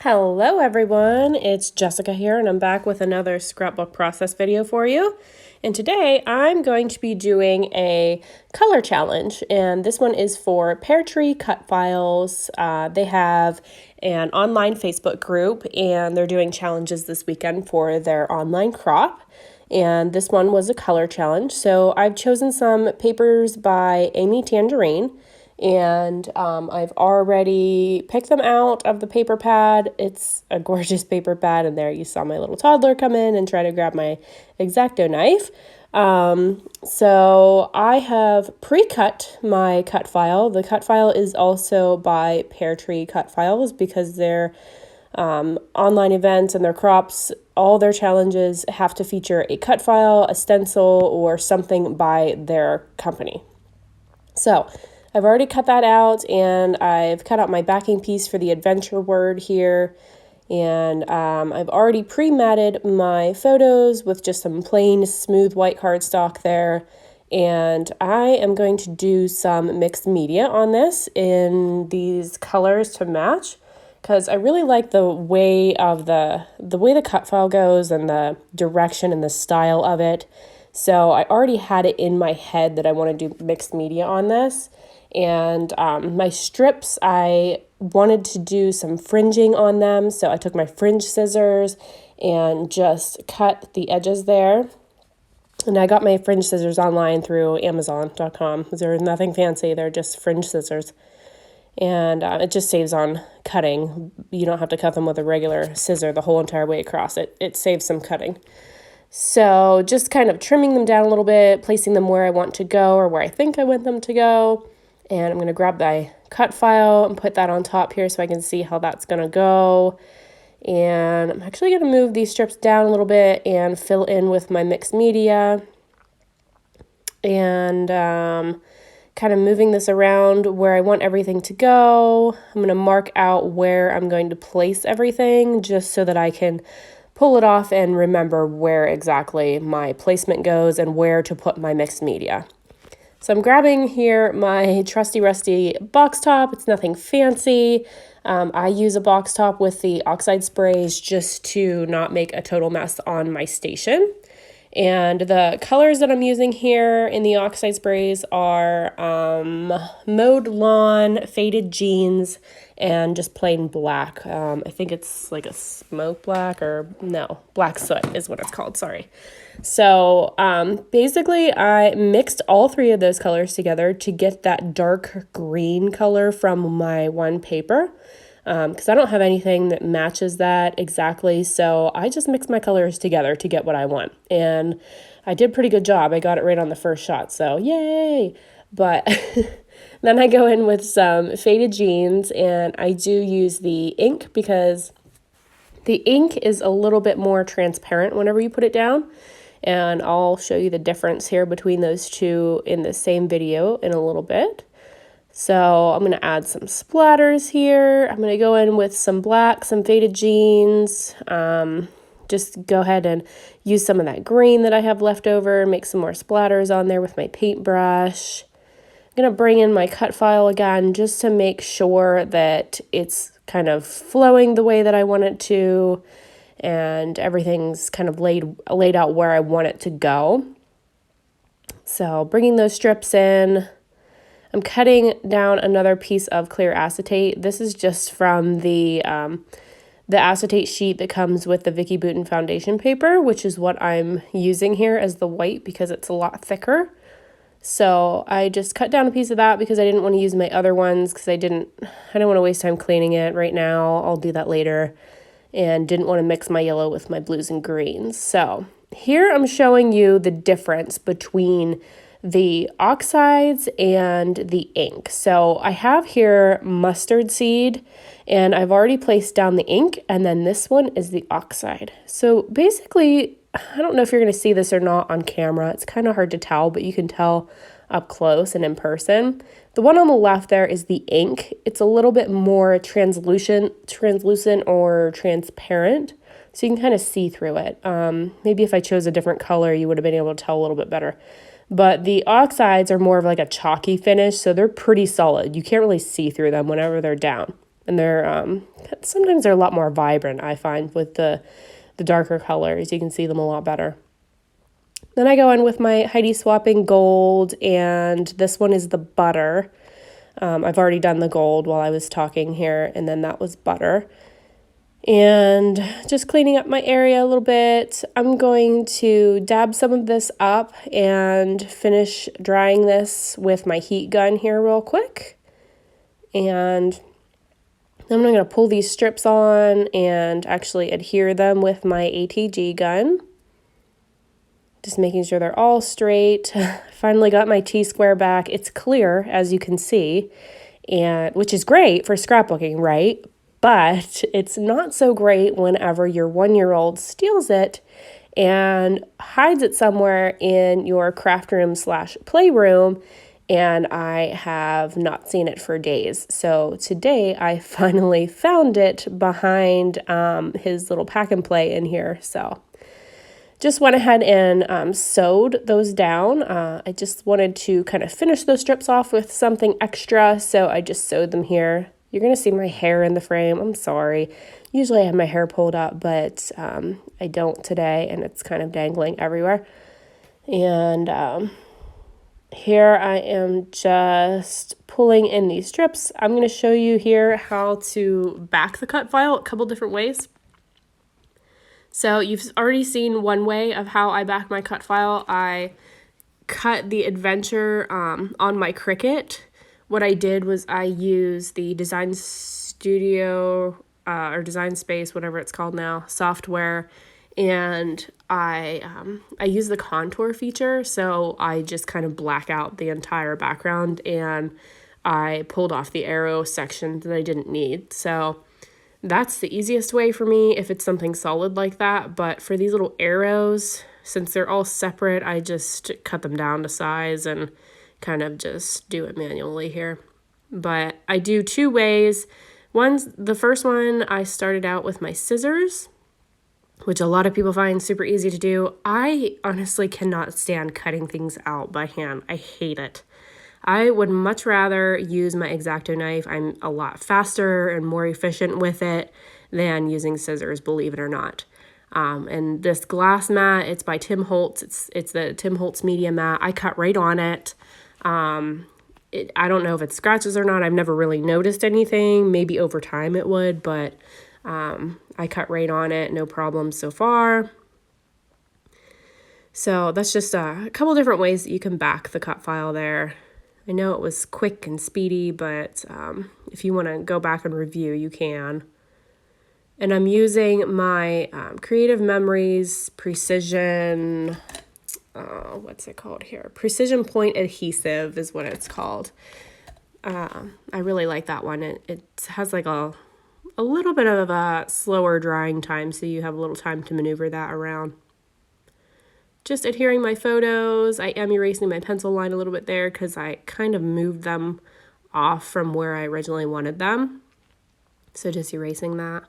Hello everyone, it's Jessica here and I'm back with another scrapbook process video for you. And today I'm going to be doing a color challenge, and this one is for Peartree Cutfiles. They have an online Facebook group and they're doing challenges this weekend for their online crop. And this one was a color challenge. So I've chosen some papers by Amy Tangerine. And I've already picked them out of the paper pad. It's a gorgeous paper pad, and there you saw my little toddler come in and try to grab my X-Acto knife. So I have pre-cut my cut file. The cut file is also by Peartree Cutfiles because their online events and their crops, all their challenges have to feature a cut file, a stencil, or something by their company. So I've already cut that out, and I've cut out my backing piece for the adventure word here, and I've already pre-matted my photos with just some plain smooth white cardstock there, and I am going to do some mixed media on this in these colors to match, because I really like the way the cut file goes and the direction and the style of it. So I already had it in my head that I want to do mixed media on this. And my strips, I wanted to do some fringing on them. So I took my fringe scissors and just cut the edges there. And I got my fringe scissors online through Amazon.com. They're nothing fancy. They're just fringe scissors. And it just saves on cutting. You don't have to cut them with a regular scissor the whole entire way across. It saves some cutting. So just kind of trimming them down a little bit, placing them where I want to go or where I think I want them to go. And I'm going to grab my cut file and put that on top here so I can see how that's going to go. And I'm actually going to move these strips down a little bit and fill in with my mixed media. And kind of moving this around where I want everything to go. I'm going to mark out where I'm going to place everything just so that I can pull it off and remember where exactly my placement goes and where to put my mixed media. So I'm grabbing here my trusty rusty box top. It's nothing fancy. I use a box top with the Oxide sprays just to not make a total mess on my station. And the colors that I'm using here in the Oxide sprays are Mowed Lawn, Faded Jeans, and just plain black. I think it's like a smoke black, or no, black soot is what it's called, sorry. So basically I mixed all three of those colors together to get that dark green color from my one paper. Because I don't have anything that matches that exactly, so I just mix my colors together to get what I want. And I did a pretty good job. I got it right on the first shot, so yay! But then I go in with some Faded Jeans, and I do use the ink because the ink is a little bit more transparent whenever you put it down. And I'll show you the difference here between those two in the same video in a little bit. So I'm going to add some splatters here. I'm going to go in with some black, some Faded Jeans. Just go ahead and use some of that green that I have left over and make some more splatters on there with my paintbrush. I'm going to bring in my cut file again just to make sure that it's kind of flowing the way that I want it to and everything's kind of laid out where I want it to go. So bringing those strips in. I'm cutting down another piece of clear acetate. This is just from the acetate sheet that comes with the Vicky Bouton foundation paper, which is what I'm using here as the white because it's a lot thicker. So I just cut down a piece of that because I didn't want to use my other ones because I didn't want to waste time cleaning it right now. I'll do that later, and didn't want to mix my yellow with my blues and greens. So here I'm showing you the difference between the oxides and the ink. So I have here mustard seed, and I've already placed down the ink, and then this one is the oxide. So basically, I don't know if you're going to see this or not on camera. It's kind of hard to tell, but you can tell up close and in person. The one on the left there is the ink. It's a little bit more translucent or transparent, so you can kind of see through it. Maybe if I chose a different color, you would have been able to tell a little bit better. But the oxides are more of like a chalky finish, so they're pretty solid. You can't really see through them whenever they're down. And sometimes they're a lot more vibrant, I find, with the darker colors. You can see them a lot better. Then I go in with my Heidi Swapping Gold, and this one is the butter. I've already done the gold while I was talking here, and then that was butter. And just cleaning up my area a little bit. I'm going to dab some of this up and finish drying this with my heat gun here real quick. And then I'm going to pull these strips on and actually adhere them with my ATG gun. Just making sure they're all straight. Finally got my T-square back. It's clear, as you can see, and which is great for scrapbooking, right? But it's not so great whenever your 1-year-old steals it and hides it somewhere in your craft room / playroom, and I have not seen it for days. So today I finally found it behind his little pack and play in here. So just went ahead and sewed those down. I just wanted to kind of finish those strips off with something extra, so I just sewed them here. You're going to see my hair in the frame. I'm sorry. Usually I have my hair pulled up, but I don't today, and it's kind of dangling everywhere. And here I am just pulling in these strips. I'm going to show you here how to back the cut file a couple different ways. So you've already seen one way of how I back my cut file. I cut the adventure on my Cricut. What I did was I used the Design Studio or Design Space, whatever it's called now, software, and I used the contour feature, so I just kind of black out the entire background, and I pulled off the arrow section that I didn't need. So that's the easiest way for me if it's something solid like that, but for these little arrows, since they're all separate, I just cut them down to size and kind of just do it manually here. But I do two ways. The first one, I started out with my scissors, which a lot of people find super easy to do. I honestly cannot stand cutting things out by hand. I hate it. I would much rather use my X-Acto knife. I'm a lot faster and more efficient with it than using scissors, believe it or not. And this glass mat, it's by Tim Holtz. It's the Tim Holtz Media mat. I cut right on it. I don't know if it scratches or not. I've never really noticed anything. Maybe over time it would, but I cut right on it. No problem so far. So that's just a couple different ways that you can back the cut file there. I know it was quick and speedy, but if you want to go back and review, you can. And I'm using my Creative Memories Precision, what's it called here? Precision Point Adhesive is what it's called. I really like that one. It has like a little bit of a slower drying time, so you have a little time to maneuver that around. Just adhering my photos. I am erasing my pencil line a little bit there because I kind of moved them off from where I originally wanted them. So just erasing that.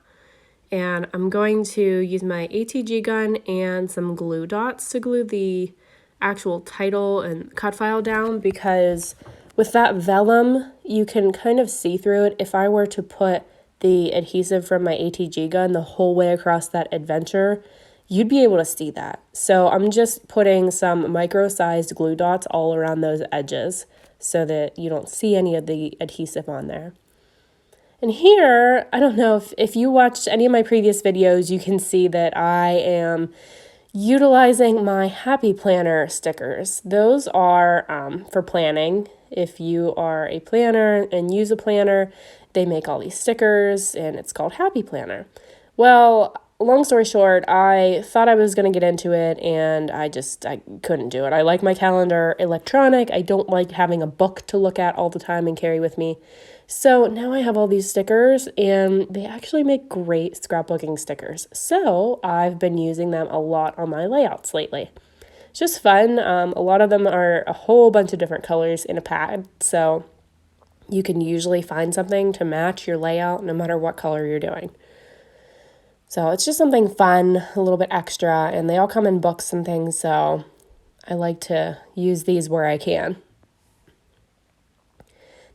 And I'm going to use my ATG gun and some glue dots to glue the actual title and cut file down, because with that vellum, you can kind of see through it. If I were to put the adhesive from my ATG gun the whole way across that adventure, you'd be able to see that. So I'm just putting some micro-sized glue dots all around those edges so that you don't see any of the adhesive on there. And here, I don't know if you watched any of my previous videos, you can see that I am utilizing my Happy Planner stickers. Those are for planning. If you are a planner and use a planner, they make all these stickers, and it's called Happy Planner. Well, long story short, I thought I was going to get into it, and I couldn't do it. I like my calendar electronic. I don't like having a book to look at all the time and carry with me. So now I have all these stickers, and they actually make great scrapbooking stickers. So I've been using them a lot on my layouts lately. It's just fun. A lot of them are a whole bunch of different colors in a pad, so you can usually find something to match your layout no matter what color you're doing. So it's just something fun, a little bit extra, and they all come in books and things, so I like to use these where I can.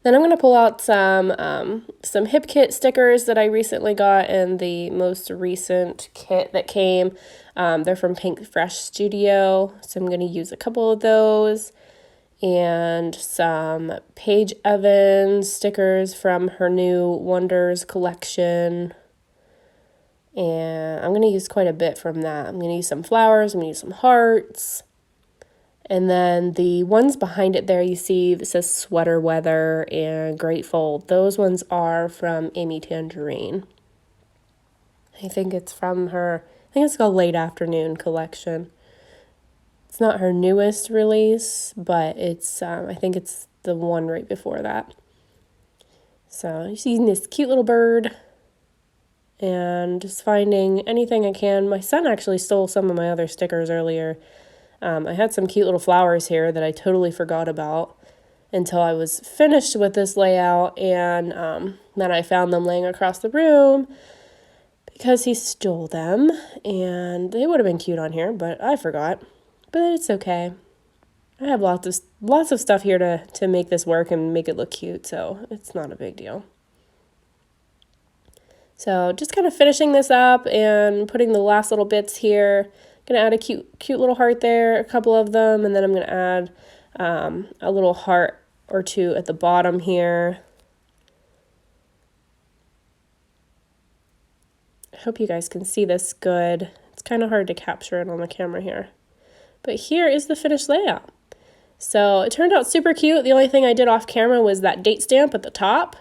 Then I'm going to pull out some Hip Kit stickers that I recently got in the most recent kit that came. They're from Pink Fresh Studio, so I'm going to use a couple of those. And some Paige Evans stickers from her new Wonders collection. And I'm going to use quite a bit from that. I'm going to use some flowers, I'm going to use some hearts. And then the ones behind it there you see that says Sweater Weather and Grateful. Those ones are from Amy Tangerine. I think it's from her, I think it's called Late Afternoon collection. It's not her newest release, but it's I think it's the one right before that. So I'm just using this cute little bird and just finding anything I can. My son actually stole some of my other stickers earlier. I had some cute little flowers here that I totally forgot about until I was finished with this layout, and then I found them laying across the room because he stole them, and they would have been cute on here, but I forgot. But it's okay. I have lots of stuff here to make this work and make it look cute, so it's not a big deal. So just kind of finishing this up and putting the last little bits here. Gonna add a cute little heart there, a couple of them, and then I'm gonna add a little heart or two at the bottom here. I hope you guys can see this good. It's kind of hard to capture it on the camera here. But here is the finished layout. So it turned out super cute. The only thing I did off camera was that date stamp at the top.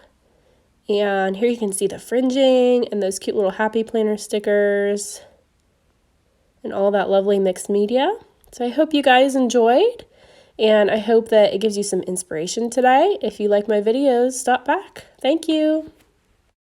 And here you can see the fringing and those cute little happy planner stickers and all that lovely mixed media. So I hope you guys enjoyed, and I hope that it gives you some inspiration today. If you like my videos, stop back. Thank you.